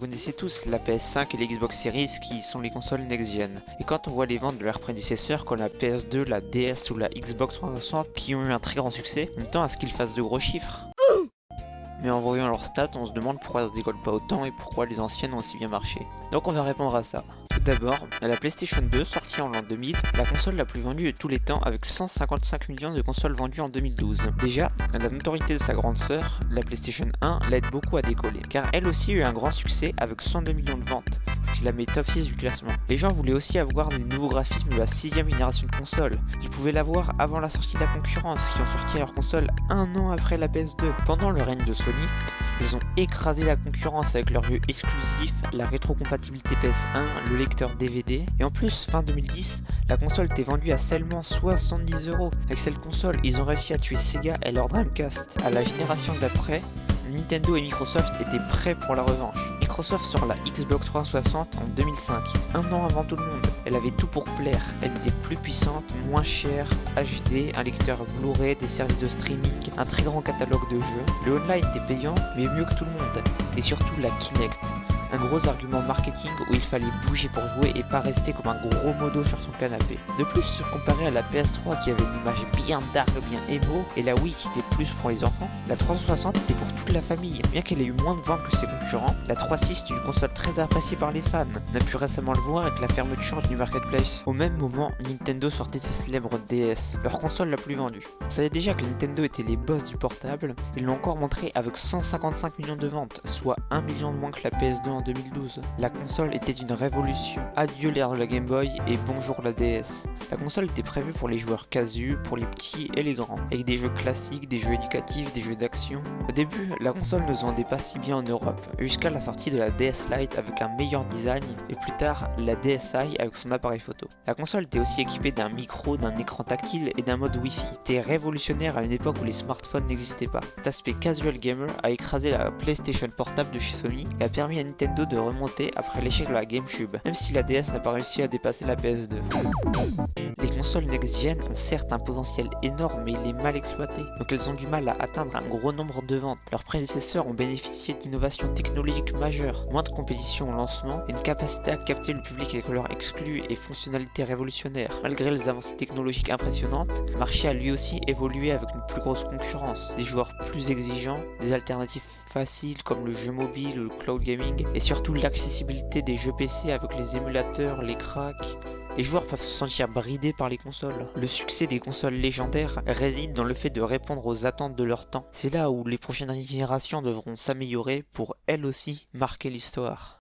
connaissez tous la PS5 et l'Xbox Series qui sont les consoles next-gen. Et quand on voit les ventes de leurs prédécesseurs comme la PS2, la DS ou la Xbox 360 qui ont eu un très grand succès, on tend à ce qu'ils fassent de gros chiffres. Mais en voyant leurs stats, on se demande pourquoi elles se décollent pas autant et pourquoi les anciennes ont aussi bien marché. Donc on va répondre à ça. Tout d'abord, la PlayStation 2 sortie en l'an 2000, la console la plus vendue de tous les temps avec 155 millions de consoles vendues en 2012. Déjà, la notoriété de sa grande sœur, la PlayStation 1, l'aide beaucoup à décoller, car elle aussi a eu un grand succès avec 102 millions de ventes, ce qui la met top 6 du classement. Les gens voulaient aussi avoir des nouveaux graphismes de la 6ème génération de consoles. Ils pouvaient l'avoir avant la sortie de la concurrence, qui ont sorti leur console un an après la PS2. Pendant le règne de Sony, ils ont écrasé la concurrence avec leurs jeux exclusifs, la rétrocompatibilité PS1, le lecteur DVD, et en plus, fin 2010, la console était vendue à seulement 70€. Avec cette console, ils ont réussi à tuer Sega et leur Dreamcast. À la génération d'après, Nintendo et Microsoft étaient prêts pour la revanche. Microsoft sort la Xbox 360 en 2005, un an avant tout le monde. Elle avait tout pour plaire, elle était plus puissante, moins chère, HD, un lecteur Blu-ray, des services de streaming, un très grand catalogue de jeux. Le online était payant, mais mieux que tout le monde. Et surtout la Kinect. Un gros argument marketing où il fallait bouger pour jouer et pas rester comme un gros modo sur son canapé. De plus, comparé à la PS3 qui avait une image bien dark, bien émo, et la Wii qui était plus pour les enfants, la 360 était pour toute la famille. Bien qu'elle ait eu moins de ventes que ses concurrents, la 360 est une console très appréciée par les fans. On a pu récemment le voir avec la fermeture du Marketplace. Au même moment, Nintendo sortait ses célèbres DS, leur console la plus vendue. On savait déjà que Nintendo était les boss du portable, ils l'ont encore montré avec 155 millions de ventes, soit 1 million de moins que la PS2 en 2012. La console était une révolution. Adieu l'ère de la Game Boy et bonjour la DS. La console était prévue pour les joueurs casus, pour les petits et les grands, avec des jeux classiques, des jeux éducatifs, des jeux d'action. Au début, la console ne se vendait pas si bien en Europe, jusqu'à la sortie de la DS Lite avec un meilleur design, et plus tard la DSi avec son appareil photo. La console était aussi équipée d'un micro, d'un écran tactile et d'un mode Wi-Fi. C'était révolutionnaire à une époque où les smartphones n'existaient pas. Cet aspect casual gamer a écrasé la PlayStation portable de chez Sony et a permis à Nintendo de remonter après l'échec de la GameCube, même si la DS n'a pas réussi à dépasser la PS2. Les consoles next-gen ont certes un potentiel énorme mais il est mal exploité, donc elles ont du mal à atteindre un gros nombre de ventes. Leurs prédécesseurs ont bénéficié d'innovations technologiques majeures, moins de compétition au lancement et une capacité à capter le public avec leurs exclus et fonctionnalités révolutionnaires. Malgré les avancées technologiques impressionnantes, le marché a lui aussi évolué avec une plus grosse concurrence, des joueurs plus exigeants, des alternatives faciles comme le jeu mobile ou le cloud gaming, et surtout l'accessibilité des jeux PC avec les émulateurs, les cracks. Les joueurs peuvent se sentir bridés par les consoles. Le succès des consoles légendaires réside dans le fait de répondre aux attentes de leur temps. C'est là où les prochaines générations devront s'améliorer pour elles aussi marquer l'histoire.